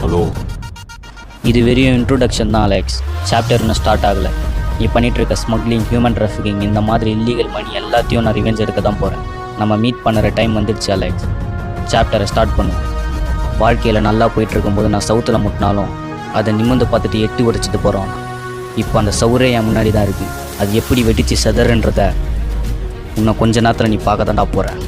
Hello. இது வெறும் introduction தான் அலெக்ஸ். சாப்டர் இன்னும் ஸ்டார்ட் ஆகலை. நீ பண்ணிகிட்ருக்க ஸ்மக்லிங், ஹியூமன் ட்ராஃபிக்கிங், இந்த மாதிரி இல்லீகல் மணி எல்லாத்தையும் நான் ரிவெஞ்ச் எடுக்க தான் போகிறேன். நம்ம மீட் பண்ணுற டைம் வந்துடுச்சு அலெக்ஸ். சாப்டரை ஸ்டார்ட் பண்ணுவோம். வாழ்க்கையில் நல்லா போயிட்டுருக்கும்போது நான் சவுத்தில் முட்டினாலும் அதை நிமிர்ந்து பார்த்துட்டு எட்டி உடைச்சிட்டு போகிறோம். இப்போ அந்த சவுரே என் முன்னாடி தான் இருக்குது. அது எப்படி வெட்டிச்சு செதறன்றத இன்னும் கொஞ்ச நேரத்தில் நீ பார்க்க தான்டா போகிறேன்.